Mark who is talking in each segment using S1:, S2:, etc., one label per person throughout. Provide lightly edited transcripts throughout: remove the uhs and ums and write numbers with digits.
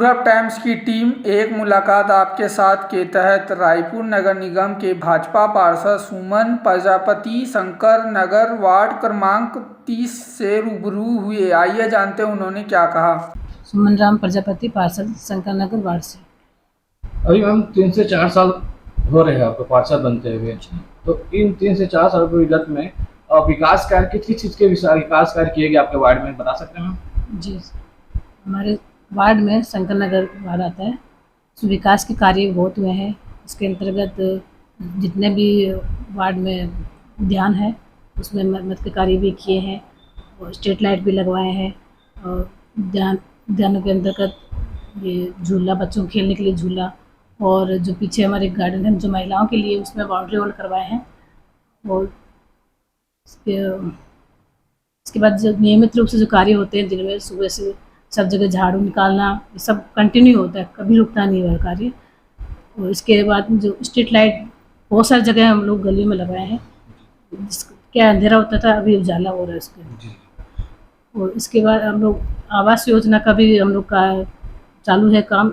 S1: पूरब टाइम्स की टीम एक मुलाकात आपके साथ के तहत रायपुर नगर निगम के भाजपा पार्षद सुमन प्रजापति शंकर नगर वार्ड क्रमांक 30 से रूबरू हुए। आइए जानते हैं उन्होंने क्या कहा।
S2: सुमन राम प्रजापति, पार्षद, शंकर नगर वार्ड से।
S3: अभी मैम 3 से 4 साल हो रहे हैं आपको पार्षद बनते हुए, तो इन 3 से 4 साल की विगत में विकास कार्य किस किस चीज़ के विकास कार्य किए गए आपके वार्ड में, बता सकते हैं मैम?
S2: जी, हमारे वार्ड में शंकर नगर वार्ड आता है, उसमें विकास के कार्य बहुत हुए हैं। इसके अंतर्गत जितने भी वार्ड में उद्यान है उसमें मरम्मत के कार्य भी किए हैं और स्ट्रीट लाइट भी लगवाए हैं। और उद्यानों के अंतर्गत ये झूला, बच्चों को खेलने के लिए झूला, और जो पीछे हमारे गार्डन है जो महिलाओं के लिए, उसमें बाउंड्री वॉल करवाए हैं। और इसके बाद जो नियमित रूप से जो कार्य होते हैं दिन में, सुबह से सब जगह झाड़ू निकालना, ये सब कंटिन्यू होता है, कभी रुकता नहीं हुआ कार्य। और इसके बाद जो स्ट्रीट लाइट बहुत सारी जगह हम लोग गली में लगाए हैं, क्या अंधेरा होता था, अभी उजाला हो रहा है उसके। और इसके बाद हम लोग आवास योजना का भी हम लोग का चालू है काम।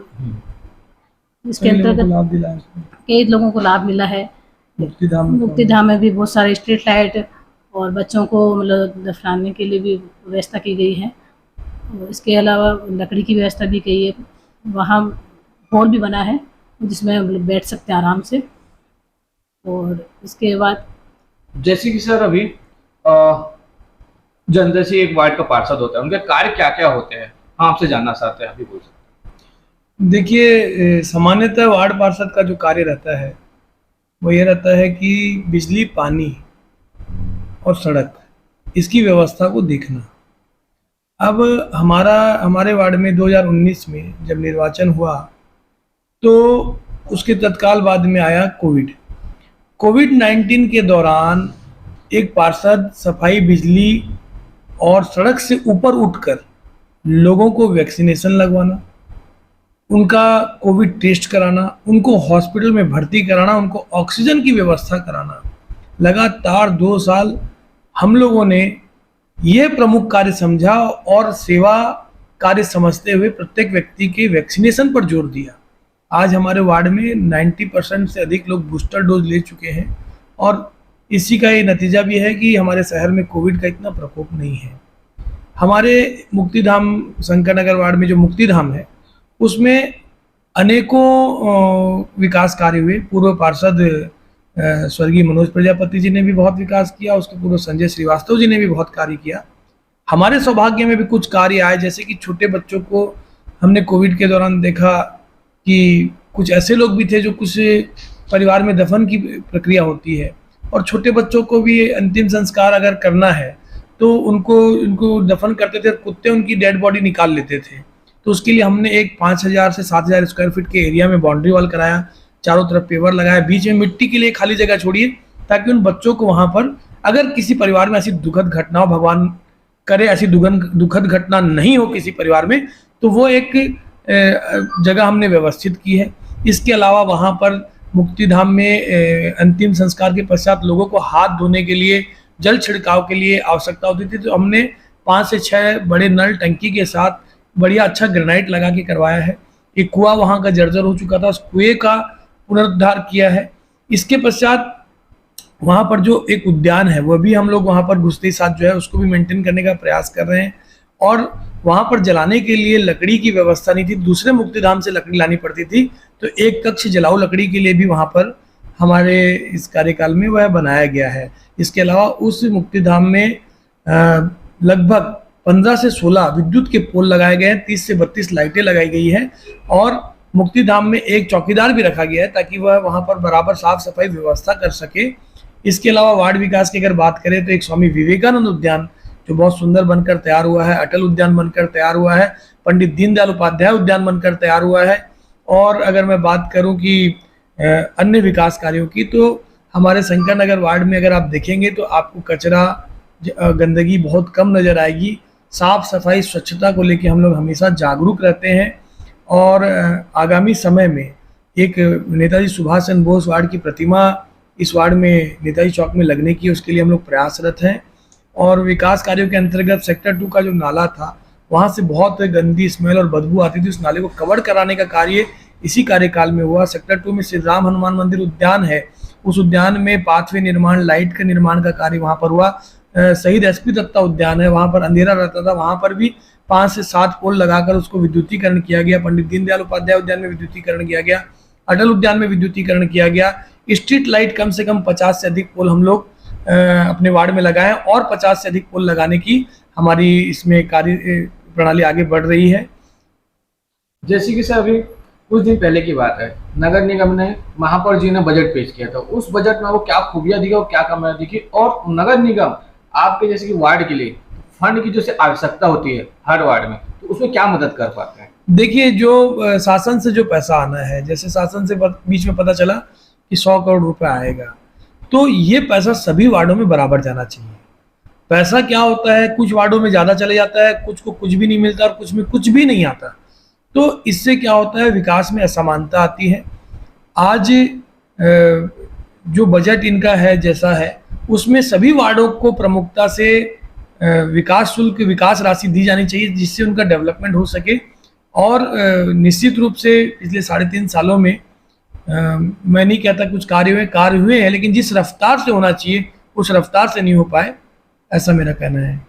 S2: इसके अंतर्गत कई लोगों को लाभ मिला है। मुक्तिधाम में भी बहुत सारे स्ट्रीट लाइट और बच्चों को मतलब दफनाने के लिए भी व्यवस्था की गई है। और इसके अलावा लकड़ी की व्यवस्था भी की है। वहाँ हॉल भी बना है जिसमें हम लोग बैठ सकते हैं आराम से। और इसके बाद
S3: जैसे कि सर अभी जैसे एक वार्ड का पार्षद होता है, उनके कार्य क्या क्या होते हैं, हम आपसे जानना चाहते हैं, अभी बोल सकते हैं?
S4: देखिए, सामान्यतः वार्ड पार्षद का जो कार्य रहता है वो ये रहता है कि बिजली, पानी और सड़क, इसकी व्यवस्था को देखना। अब हमारे वार्ड में 2019 में जब निर्वाचन हुआ तो उसके तत्काल बाद में आया कोविड-19 के दौरान एक पार्षद सफाई, बिजली और सड़क से ऊपर उठकर लोगों को वैक्सीनेशन लगवाना, उनका कोविड टेस्ट कराना, उनको हॉस्पिटल में भर्ती कराना, उनको ऑक्सीजन की व्यवस्था कराना, लगातार 2 साल हम लोगों ने ये प्रमुख कार्य समझा और सेवा कार्य समझते हुए प्रत्येक व्यक्ति के वैक्सीनेशन पर जोर दिया। आज हमारे वार्ड में 90% से अधिक लोग बूस्टर डोज ले चुके हैं और इसी का ये नतीजा भी है कि हमारे शहर में कोविड का इतना प्रकोप नहीं है। हमारे मुक्तिधाम शंकर नगर वार्ड में जो मुक्तिधाम है उसमें अनेकों विकास कार्य हुए। पूर्व पार्षद स्वर्गीय मनोज प्रजापति जी ने भी बहुत विकास किया, उसके पूर्व संजय श्रीवास्तव जी ने भी बहुत कार्य किया। हमारे सौभाग्य में भी कुछ कार्य आए, जैसे कि छोटे बच्चों को हमने कोविड के दौरान देखा कि कुछ ऐसे लोग भी थे जो कुछ परिवार में दफन की प्रक्रिया होती है और छोटे बच्चों को भी अंतिम संस्कार अगर करना है तो उनको दफन करते थे, कुत्ते उनकी डेड बॉडी निकाल लेते थे। तो उसके लिए हमने एक 5000 से 7000 स्क्वायर फीट के एरिया में बाउंड्री वॉल कराया, चारों तरफ पेवर लगाया, बीच में मिट्टी के लिए खाली जगह छोड़िए ताकि उन बच्चों को वहाँ पर अगर किसी परिवार में ऐसी दुखद घटना हो, भगवान करे ऐसी दुखद घटना नहीं हो किसी परिवार में, तो वो एक जगह हमने व्यवस्थित की है। इसके अलावा वहाँ पर मुक्तिधाम में अंतिम संस्कार के पश्चात लोगों को हाथ धोने के लिए, जल छिड़काव के लिए आवश्यकता होती थी, तो हमने 5 से 6 बड़े नल टंकी के साथ बढ़िया अच्छा ग्रेनाइट लगा के करवाया है। एक कुआं वहाँ का जर्जर हो चुका था, उस कुएं का पुनरुद्धार किया है। इसके पश्चात वहाँ पर जो एक उद्यान है वो भी हम लोग वहाँ पर घुसते ही साथ जो है उसको भी मेंटेन करने का प्रयास कर रहे हैं। और वहाँ पर जलाने के लिए लकड़ी की व्यवस्था नहीं थी, दूसरे मुक्तिधाम से लकड़ी लानी पड़ती थी, तो एक कक्ष जलाऊ लकड़ी के लिए भी वहाँ पर हमारे इस कार्यकाल में वह बनाया गया है। इसके अलावा उस मुक्तिधाम में लगभग 15 से 16 विद्युत के पोल लगाए गए हैं, 30 से 32 लाइटें लगाई गई हैं और मुक्तिधाम में एक चौकीदार भी रखा गया है ताकि वह वहाँ पर बराबर साफ सफाई व्यवस्था कर सके। इसके अलावा वार्ड विकास की अगर बात करें तो एक स्वामी विवेकानंद उद्यान जो बहुत सुंदर बनकर तैयार हुआ है, अटल उद्यान बनकर तैयार हुआ है, पंडित दीनदयाल उपाध्याय उद्यान बनकर तैयार हुआ है। और अगर मैं बात करूं कि अन्य विकास कार्यों की, तो हमारे शंकर नगर वार्ड में अगर आप देखेंगे तो आपको कचरा, गंदगी बहुत कम नज़र आएगी। साफ सफाई, स्वच्छता को लेकर हम लोग हमेशा जागरूक रहते हैं और आगामी समय में एक नेताजी सुभाष चंद्र बोस वार्ड की प्रतिमा इस वार्ड में नेताजी चौक में लगने की, उसके लिए हम लोग प्रयासरत हैं। और विकास कार्यों के अंतर्गत सेक्टर 2 का जो नाला था वहाँ से बहुत गंदी स्मेल और बदबू आती थी। उस नाले को कवर कराने का कार्य इसी कार्यकाल में हुआ। सेक्टर 2 में श्री राम हनुमान मंदिर उद्यान है, उस उद्यान में पाथवे निर्माण, लाइट के निर्माण का कार्य वहाँ पर हुआ। शहीद एसपी दत्ता उद्यान है, वहाँ पर अंधेरा रहता था, वहाँ पर भी 5 से 7 पोल लगाकर उसको विद्युतीकरण किया गया। पंडित दीनदयाल उपाध्याय उद्यान में विद्युतीकरण किया गया, अटल उद्यान में विद्युतीकरण किया गया। स्ट्रीट लाइट कम से कम 50 से अधिक पोल हम लोग अपने वार्ड में लगाए और 50 से अधिक पोल लगाने की हमारी इसमें कार्य प्रणाली आगे बढ़ रही है।
S3: जैसे कि सर अभी कुछ दिन पहले की बात है, नगर निगम ने, महापौर जी ने बजट पेश किया था। उस बजट में वो क्या खूबियां दिखी और क्या कमियां दिखी, और नगर निगम आपके जैसे कि वार्ड के लिए फंड की जो आवश्यकता होती है हर वार्ड में, तो उसमें क्या मदद कर पाते हैं?
S4: देखिए, जो शासन से जो पैसा आना है, जैसे शासन से बीच में पता चला कि 100 करोड़ रुपए आएगा, तो ये पैसा सभी वार्डों में बराबर जाना चाहिए। पैसा क्या होता है, कुछ वार्डों में ज़्यादा चले जाता है, कुछ को कुछ भी नहीं मिलता और कुछ में कुछ भी नहीं आता। तो इससे क्या होता है, विकास में असमानता आती है। आज जो बजट इनका है जैसा है, उसमें सभी वार्डों को प्रमुखता से विकास शुल्क, विकास राशि दी जानी चाहिए, जिससे उनका डेवलपमेंट हो सके। और निश्चित रूप से पिछले 3.5 सालों में मैं नहीं कहता कुछ कार्य हुए हैं, लेकिन जिस रफ्तार से होना चाहिए उस रफ्तार से नहीं हो पाए, ऐसा मेरा कहना है।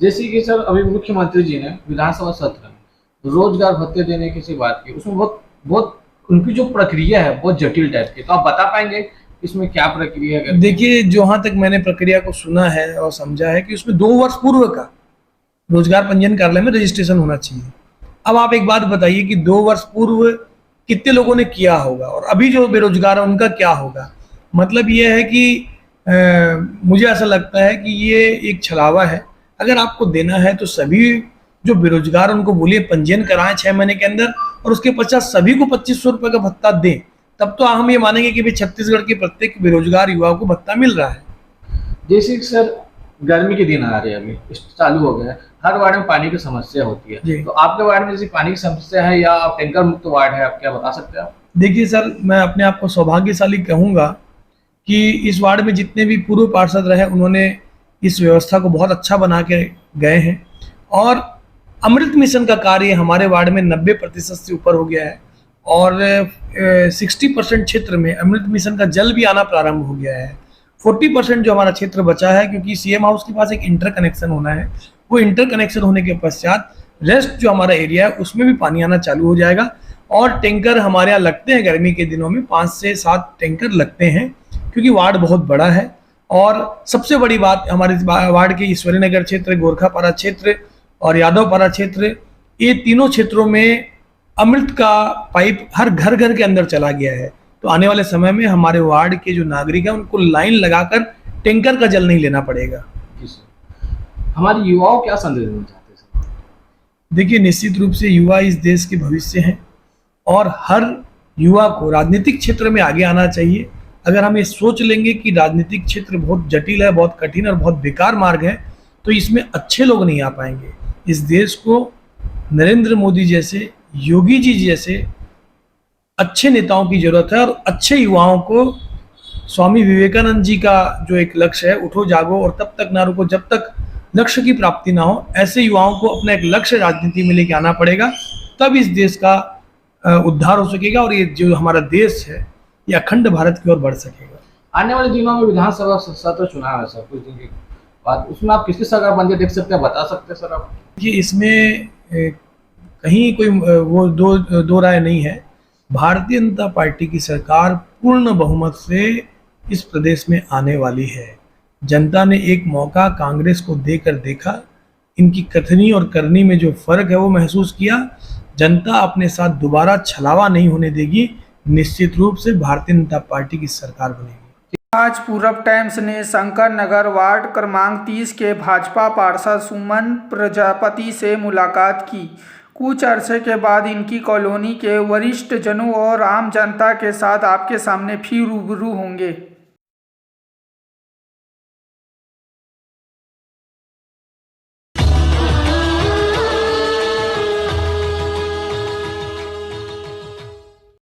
S3: जैसे कि सर अभी मुख्यमंत्री जी ने विधानसभा सत्र में रोजगार भत्ते देने की सी बात की, उसमें बहुत उनकी जो प्रक्रिया है बहुत जटिल टाइप की, तो आप बता पाएंगे इसमें क्या प्रक्रिया है?
S4: देखिए, जहाँ तक मैंने प्रक्रिया को सुना है और समझा है कि उसमें 2 वर्ष पूर्व का रोजगार पंजीयन कार्यालय में रजिस्ट्रेशन होना चाहिए। अब आप एक बात बताइए कि 2 वर्ष पूर्व कितने लोगों ने किया होगा और अभी जो बेरोजगार है उनका क्या होगा। मतलब ये है कि मुझे ऐसा लगता है कि ये एक छलावा है। अगर आपको देना है तो सभी जो बेरोजगार उनको बोलिए पंजीयन कराएं 6 महीने के अंदर, और उसके पश्चात सभी को 2500 रुपये का भत्ता दें, तब तो हम ये मानेंगे कि भाई छत्तीसगढ़ के प्रत्येक बेरोजगार युवा को भत्ता मिल रहा है।
S3: जैसे सर गर्मी के दिन आ रहे हैं, अभी चालू हो गया है, हर वार्ड में पानी की समस्या होती है, तो आपके वार्ड में जैसे पानी की समस्या है या टैंकर मुक्त वार्ड है, आप क्या बता सकते हैं?
S4: देखिए सर, मैं अपने आप को सौभाग्यशाली कहूँगा कि इस वार्ड में जितने भी पूर्व पार्षद रहे उन्होंने इस व्यवस्था को बहुत अच्छा बना के गए हैं, और अमृत मिशन का कार्य हमारे वार्ड में 90% से ऊपर हो गया है, और 60% क्षेत्र में अमृत मिशन का जल भी आना प्रारंभ हो गया है। 40% जो हमारा क्षेत्र बचा है, क्योंकि सीएम हाउस के पास एक इंटर कनेक्शन होना है, वो इंटर कनेक्शन होने के पश्चात रेस्ट जो हमारा एरिया है उसमें भी पानी आना चालू हो जाएगा। और टैंकर हमारे यहाँ लगते हैं, गर्मी के दिनों में 5 से 7 टैंकर लगते हैं, क्योंकि वार्ड बहुत बड़ा है। और सबसे बड़ी बात, हमारे वार्ड के ईश्वरी नगर क्षेत्र, गोरखापारा क्षेत्र और यादवपारा क्षेत्र, ये तीनों क्षेत्रों में अमृत का पाइप हर घर घर के अंदर चला गया है। तो आने वाले समय में हमारे वार्ड के जो नागरिक हैं उनको लाइन लगाकर टैंकर का जल नहीं लेना पड़ेगा।
S3: हमारे युवाओं क्या संदेश देना चाहते हैं सर?
S4: देखिए, निश्चित रूप से युवा इस देश के भविष्य हैं, और हर युवा को राजनीतिक क्षेत्र में आगे आना चाहिए। अगर हम ये सोच लेंगे कि राजनीतिक क्षेत्र बहुत जटिल है, बहुत कठिन और बहुत बेकार मार्ग है, तो इसमें अच्छे लोग नहीं आ पाएंगे। इस देश को नरेंद्र मोदी जैसे, योगी जी जैसे अच्छे नेताओं की जरूरत है, और अच्छे युवाओं को स्वामी विवेकानंद जी का जो एक लक्ष्य है, उठो जागो और तब तक ना रुको जब तक लक्ष्य की प्राप्ति ना हो, ऐसे युवाओं को अपना एक लक्ष्य राजनीति में लेके आना पड़ेगा, तब इस देश का उद्धार हो सकेगा, और ये जो हमारा देश है ये अखंड भारत की ओर बढ़ सकेगा।
S3: आने वाले दिनों में विधानसभा सत्र चुनाव है सर, कुछ दिन के बाद, उसमें आप किसकी सरकार बनते देख सकते हैं, बता सकते हैं सर आप?
S4: ये इसमें कहीं कोई वो दो राय नहीं है। भारतीय जनता पार्टी की सरकार पूर्ण बहुमत से इस प्रदेश में आने वाली है। जनता ने एक मौका कांग्रेस को देकर देखा, इनकी कथनी और करनी में जो फर्क है वो महसूस किया। जनता अपने साथ दोबारा छलावा नहीं होने देगी। निश्चित रूप से भारतीय जनता पार्टी की सरकार बनेगी।
S1: आज पूरब टाइम्स ने शंकर नगर वार्ड क्रमांक 30 के भाजपा पार्षद सुमन प्रजापति से मुलाकात की। कुछ अरसे के बाद इनकी कॉलोनी के वरिष्ठ जनों और आम जनता के साथ आपके सामने फिर रूबरू होंगे।